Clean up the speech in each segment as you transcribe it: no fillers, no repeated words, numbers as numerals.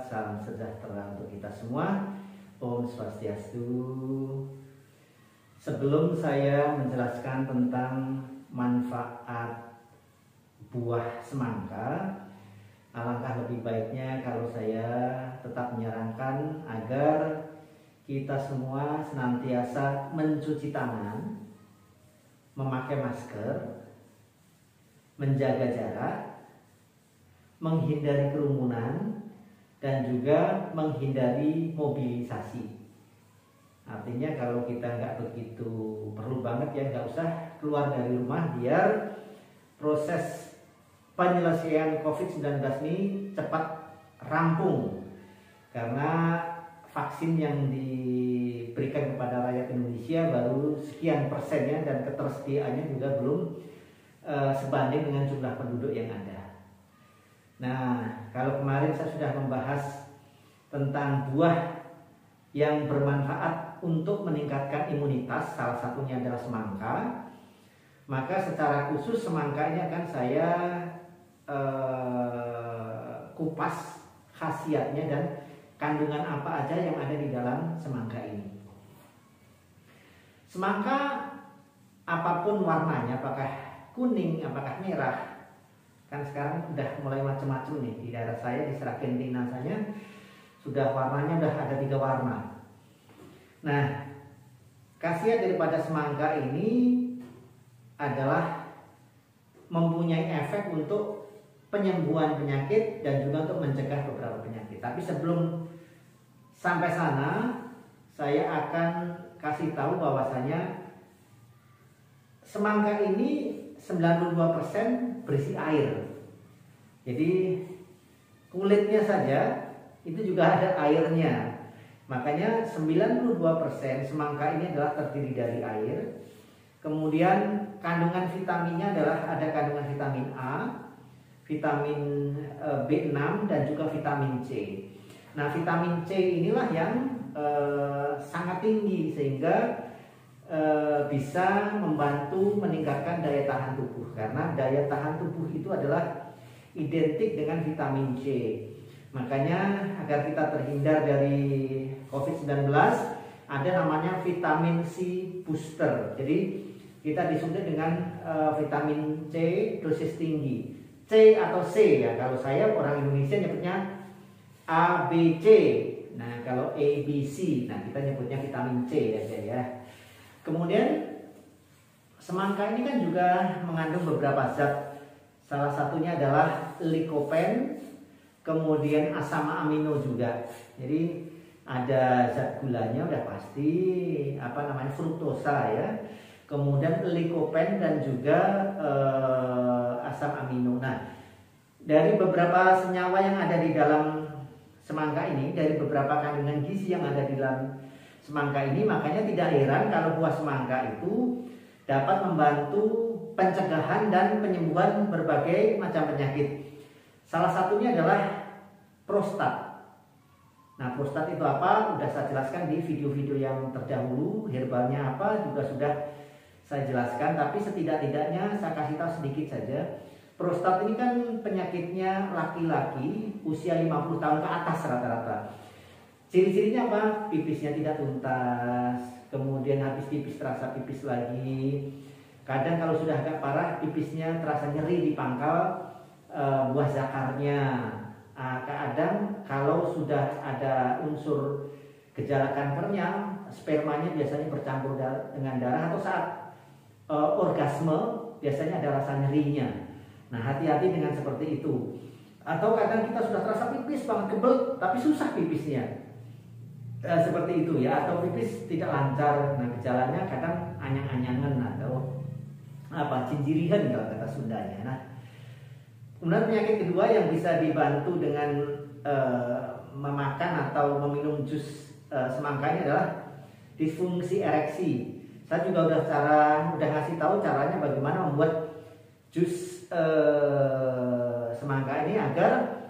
salam sejahtera untuk kita semua. Om Swastiastu. Sebelum saya menjelaskan tentang manfaat buah semangka, alangkah lebih baiknya kalau saya tetap menyarankan agar kita semua senantiasa mencuci tangan, memakai masker, menjaga jarak, menghindari kerumunan, dan juga menghindari mobilisasi. Artinya kalau kita nggak begitu perlu banget ya nggak usah keluar dari rumah, biar proses penyelesaian COVID-19 ini cepat rampung. Karena vaksin yang diberikan kepada rakyat Indonesia baru sekian persennya dan ketersediaannya juga belum sebanding dengan jumlah penduduk yang ada. Nah, kalau kemarin saya sudah membahas tentang buah yang bermanfaat untuk meningkatkan imunitas, salah satunya adalah semangka, maka secara khusus semangka ini akan saya kupas khasiatnya dan kandungan apa aja yang ada di dalam semangka ini. Semangka apapun warnanya, apakah kuning, apakah merah, kan sekarang udah mulai macam-macam nih. Di daerah saya di Sragentina saja sudah warnanya udah ada 3 warna. Nah, khasiat daripada semangka ini adalah mempunyai efek untuk penyembuhan penyakit dan juga untuk mencegah beberapa penyakit. Tapi sebelum sampai sana, saya akan kasih tahu bahwasanya semangka ini 92% berisi air. Jadi kulitnya saja itu juga ada airnya. Makanya 92% semangka ini adalah terdiri dari air. Kemudian kandungan vitaminnya adalah ada kandungan vitamin A, vitamin B6 dan juga vitamin C. Nah, vitamin C inilah yang sangat tinggi sehingga bisa membantu meningkatkan daya tahan tubuh, karena daya tahan tubuh itu adalah identik dengan vitamin C. Makanya agar kita terhindar dari COVID-19 ada namanya vitamin C booster. Jadi kita disuntik dengan vitamin C dosis tinggi, C atau C ya. Kalau saya orang Indonesia nyebutnya A, B, C. Nah, kalau A, B, C, nah kita nyebutnya vitamin C aja ya. Kemudian semangka ini kan juga mengandung beberapa zat. Salah satunya adalah likopen, kemudian asam amino juga. Jadi ada zat gulanya udah pasti, apa namanya, fruktosa ya. Kemudian likopen dan juga asam amino. Nah, dari beberapa senyawa yang ada di dalam semangka ini, dari beberapa kandungan gizi yang ada di dalam semangka ini, makanya tidak heran kalau buah semangka itu dapat membantu pencegahan dan penyembuhan berbagai macam penyakit. Salah satunya adalah prostat. Nah, prostat itu apa? Sudah saya jelaskan di video-video yang terdahulu. Herbalnya apa juga sudah saya jelaskan, tapi setidak-tidaknya saya kasih tahu sedikit saja. Prostat ini kan penyakitnya laki-laki usia 50 tahun ke atas rata-rata. Ciri-cirinya apa? Pipisnya tidak tuntas, kemudian habis pipis terasa pipis lagi. Kadang kalau sudah agak parah, pipisnya terasa nyeri di pangkal buah zakarnya. Kadang kalau sudah ada unsur gejala kankernya, spermanya biasanya bercampur dengan darah, atau saat orgasme biasanya ada rasa nyerinya. Nah, hati-hati dengan seperti itu. Atau kadang kita sudah terasa pipis banget, kebel, tapi susah pipisnya. Seperti itu ya, atau pipis tidak lancar. Nah, gejalanya kadang anyang-anyangan atau apa, cinjirihan kalau kata Sundanya. Nah, kemudian penyakit kedua yang bisa dibantu dengan memakan atau meminum jus semangka ini adalah disfungsi ereksi. Saya juga udah ngasih tahu caranya bagaimana membuat jus semangka ini agar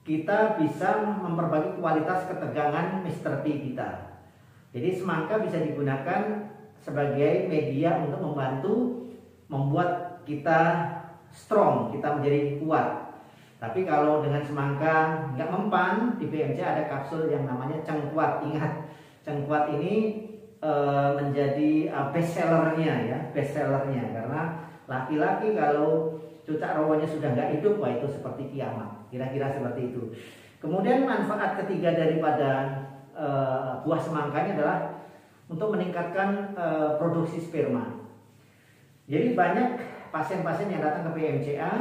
kita bisa memperbaiki kualitas ketegangan Mr. P kita. Jadi semangka bisa digunakan sebagai media untuk membantu membuat kita strong, kita menjadi kuat. Tapi kalau dengan semangka nggak mempan, di BMC ada kapsul yang namanya cengkuat. Ingat, cengkuat ini menjadi best sellernya ya, best sellernya, karena laki-laki kalau cucak rawannya sudah nggak hidup, wah itu seperti kiamat, kira-kira seperti itu. Kemudian manfaat ketiga daripada buah semangka ini adalah untuk meningkatkan produksi sperma. Jadi banyak pasien-pasien yang datang ke PMCA,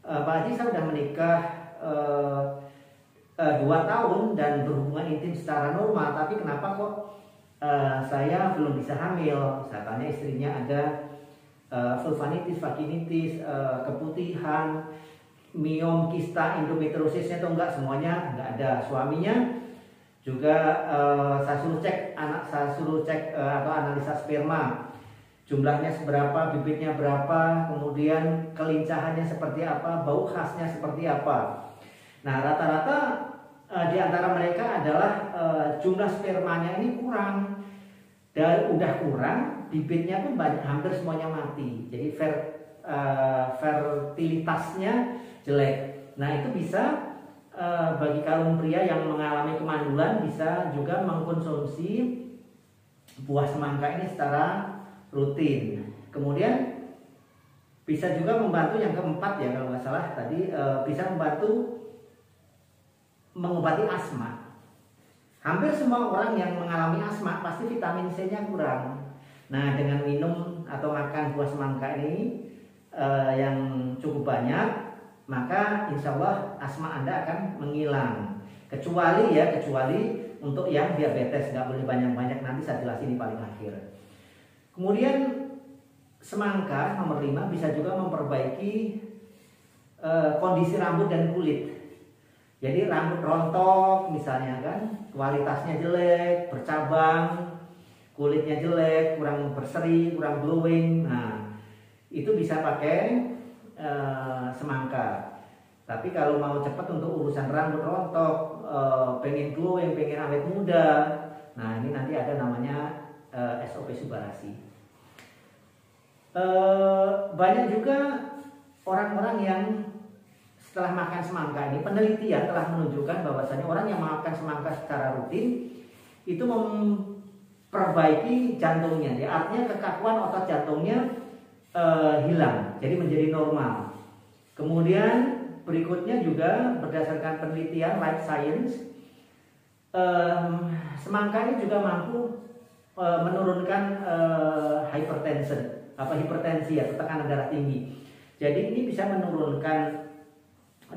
Pak Haji saya sudah menikah 2 tahun dan berhubungan intim secara normal, tapi kenapa kok saya belum bisa hamil? Saya tanya istrinya ada vulvanitis, vaginitis, keputihan, miom, kista, endometriosisnya atau enggak, semuanya enggak ada. Suaminya juga saya suruh cek atau analisa sperma, jumlahnya seberapa, bibitnya berapa, kemudian kelincahannya seperti apa, bau khasnya seperti apa. Nah rata-rata di antara mereka adalah jumlah spermanya ini kurang, dan udah kurang, bibitnya pun banyak, hampir semuanya mati. Jadi fertilitasnya jelek. Nah itu bisa bagi kaum pria yang mengalami kemandulan bisa juga mengkonsumsi buah semangka ini secara rutin. Kemudian bisa juga membantu yang keempat ya kalau nggak salah tadi, bisa membantu mengobati asma. Hampir semua orang yang mengalami asma pasti vitamin C-nya kurang. Nah dengan minum atau makan buah semangka ini yang cukup banyak, maka insya Allah asma Anda akan menghilang. Kecuali untuk yang diabetes, nggak boleh banyak-banyak, nanti saya jelasin di paling akhir. Kemudian semangka nomor 5 bisa juga memperbaiki kondisi rambut dan kulit. Jadi rambut rontok misalnya kan, kualitasnya jelek, bercabang, kulitnya jelek, kurang berseri, kurang glowing. Nah itu bisa pakai semangka. Tapi kalau mau cepat untuk urusan rambut rontok, pengen glowing, pengen awet muda, nah ini nanti ada namanya SOP Subarasi. Banyak juga orang-orang yang setelah makan semangka ini, penelitian telah menunjukkan bahwasanya orang yang makan semangka secara rutin itu memperbaiki jantungnya, ya, artinya kekakuan otot jantungnya hilang, jadi menjadi normal. Kemudian berikutnya juga berdasarkan penelitian life science, semangka ini juga mampu menurunkan hipertensi atau tekanan darah tinggi. Jadi ini bisa menurunkan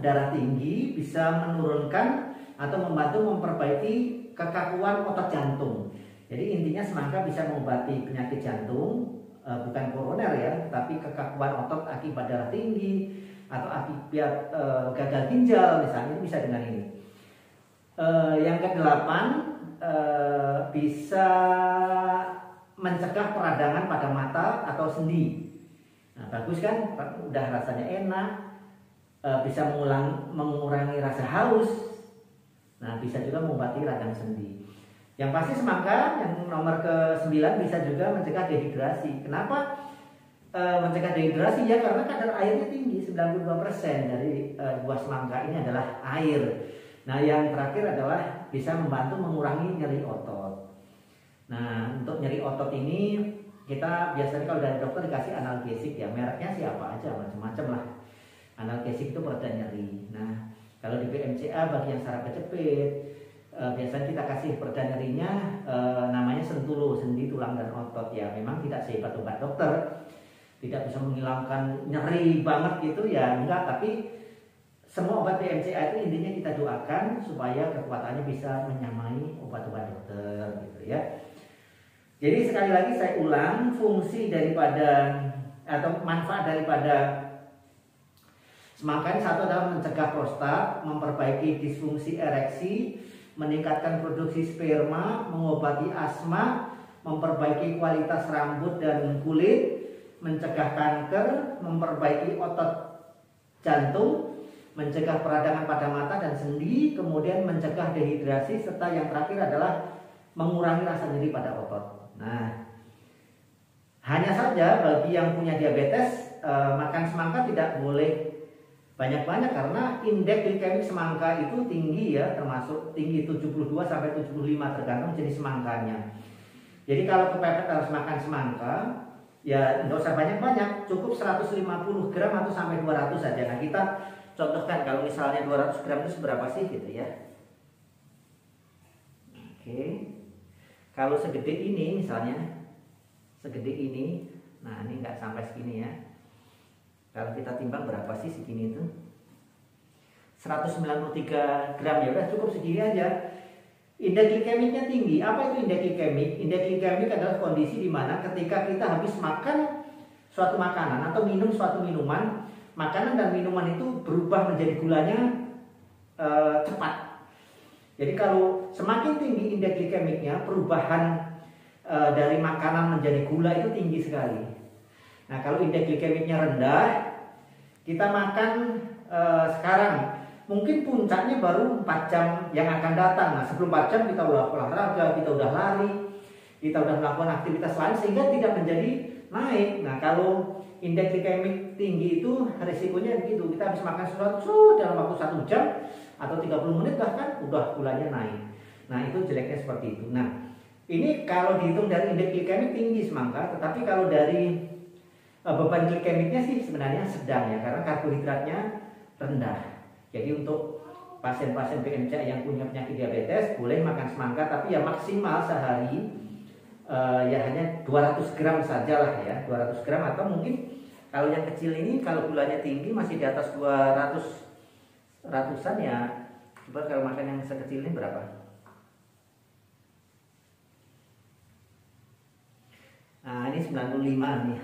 darah tinggi, bisa menurunkan atau membantu memperbaiki kekakuan otot jantung. Jadi intinya semangka bisa mengobati penyakit jantung, bukan koroner ya, tapi kekakuan otot akibat darah tinggi atau akibat gagal ginjal misalnya, itu bisa dengan ini. Yang ke-8, bisa mencegah peradangan pada mata atau sendi. Nah, bagus kan? Udah rasanya enak, bisa mengurangi rasa haus. Nah, bisa juga mengobati radang sendi. Yang pasti semangka yang nomor ke-9 bisa juga mencegah dehidrasi. Kenapa mencegah dehidrasi? Ya karena kadar airnya tinggi, 92% dari buah semangka ini adalah air. Nah, yang terakhir adalah bisa membantu mengurangi nyeri otot. Nah, untuk nyeri otot ini kita biasanya kalau dari dokter dikasih analgesik ya, mereknya siapa aja, macam-macam lah. Analgesik itu pereda nyeri. Nah, kalau di PMCA bagi yang saraf kejepit, biasanya kita kasih pereda nyerinya namanya Sentulo, sendi, tulang dan otot ya. Memang tidak sehebat obat dokter, tidak bisa menghilangkan nyeri banget gitu ya, enggak. Tapi semua obat PMCA itu intinya kita doakan supaya kekuatannya bisa menyamai obat-obat dokter gitu ya. Jadi sekali lagi saya ulang, fungsi daripada atau manfaat daripada semangka ini satu adalah mencegah prostat, memperbaiki disfungsi ereksi, meningkatkan produksi sperma, mengobati asma, memperbaiki kualitas rambut dan kulit, mencegah kanker, memperbaiki otot jantung, mencegah peradangan pada mata dan sendi, kemudian mencegah dehidrasi, serta yang terakhir adalah mengurangi rasa nyeri pada otot. Nah, hanya saja bagi yang punya diabetes, makan semangka tidak boleh Banyak-banyak karena indeks glikemik semangka itu tinggi ya, termasuk tinggi 72 sampai 75 tergantung jenis semangkanya. Jadi kalau kepepet harus makan semangka, ya nggak usah banyak-banyak, cukup 150 gram atau sampai 200 saja. Nah kita contohkan kalau misalnya 200 gram itu seberapa sih gitu ya. Oke, kalau segede ini misalnya, segede ini, nah ini nggak sampai segini ya. Kalau kita timbang berapa sih segini itu? 193 gram, ya udah cukup segini aja. Indeks glikemiknya tinggi. Apa itu indeks glikemik? Indeks glikemik adalah kondisi di mana ketika kita habis makan suatu makanan atau minum suatu minuman, makanan dan minuman itu berubah menjadi gulanya cepat. Jadi kalau semakin tinggi indeks glikemiknya, perubahan dari makanan menjadi gula itu tinggi sekali. Nah kalau indeks glikemiknya rendah, kita makan sekarang, mungkin puncaknya baru 4 jam yang akan datang. Nah sebelum 4 jam kita udah olahraga, kita udah lari, kita udah melakukan aktivitas lain sehingga tidak menjadi naik. Nah kalau indeks glikemik tinggi itu risikonya begitu, kita habis makan sesuatu dalam waktu 1 jam atau 30 menit bahkan udah gulanya naik. Nah itu jeleknya seperti itu. Nah ini kalau dihitung dari indeks glikemik tinggi semangka, tetapi kalau dari beban glikemiknya sih sebenarnya sedang ya, karena karbohidratnya rendah. Jadi untuk pasien-pasien PMC yang punya penyakit diabetes boleh makan semangka, tapi ya maksimal sehari ya hanya 200 gram saja lah ya, 200 gram atau mungkin kalau yang kecil ini kalau gulanya tinggi masih di atas 200 ratusan ya. Coba kalau makan yang sekecil ini berapa? Nah ini 95 nih.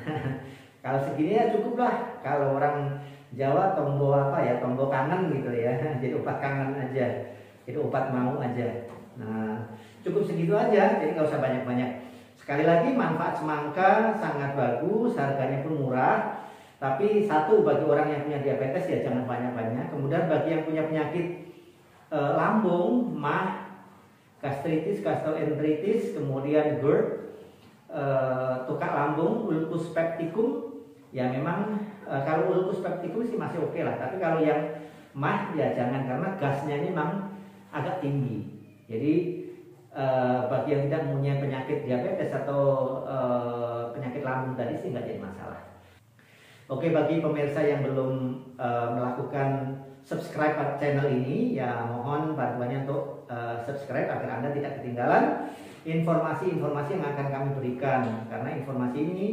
Kalau segini ya cukup lah. Kalau orang Jawa tombo apa ya, tombo kangen gitu ya. Jadi obat kangen aja, jadi obat mau aja. Nah cukup segitu aja, jadi nggak usah banyak-banyak. Sekali lagi manfaat semangka sangat bagus, harganya pun murah. Tapi satu, bagi orang yang punya diabetes ya jangan banyak-banyak. Kemudian bagi yang punya penyakit lambung, MAH, gastritis, gastroenteritis, kemudian GERD, tukak lambung, ulcus pepticum, ya memang kalau ulcus pepticum sih masih oke lah. Tapi kalau yang MAH ya jangan, karena gasnya ini memang agak tinggi. Jadi bagi yang tidak mempunyai penyakit diabetes atau penyakit lambung tadi sih nggak jadi masalah. Oke, bagi pemirsa yang belum melakukan subscribe channel ini, ya mohon bantuannya untuk subscribe agar Anda tidak ketinggalan informasi-informasi yang akan kami berikan. Karena informasi ini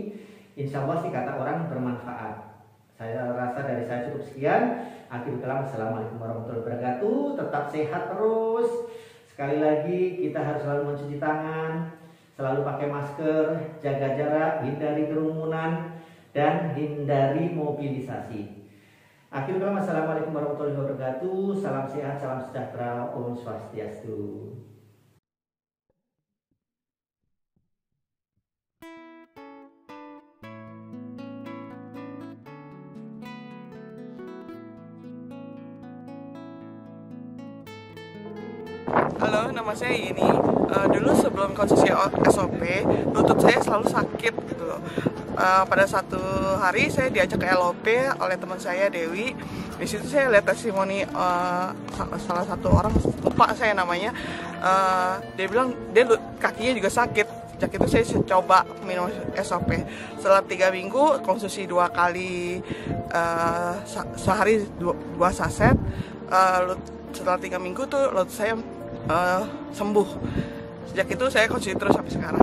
insya Allah sih kata orang bermanfaat. Saya rasa dari saya cukup sekian. Akhirul kalam, assalamualaikum warahmatullahi wabarakatuh. Tetap sehat terus. Sekali lagi kita harus selalu mencuci tangan, selalu pakai masker, jaga jarak, hindari kerumunan, dan hindari mobilisasi. Akhirul kalam, assalamualaikum warahmatullahi wabarakatuh. Salam sehat, salam sejahtera, Om Swastiastu. Halo, nama saya Yeni. Dulu sebelum konsumsi SOP, lutut saya selalu sakit gitu loh. Pada satu hari saya diajak ke LOP oleh teman saya Dewi. Di situ saya lihat testimoni salah satu orang, lupa saya namanya. Dia bilang dia kakinya juga sakit. Sejak itu saya coba minum SOP. Setelah 3 minggu konsumsi 2 kali sehari 2 saset. Setelah 3 minggu tuh lutut saya sembuh. Sejak itu saya konsumsi terus sampai sekarang.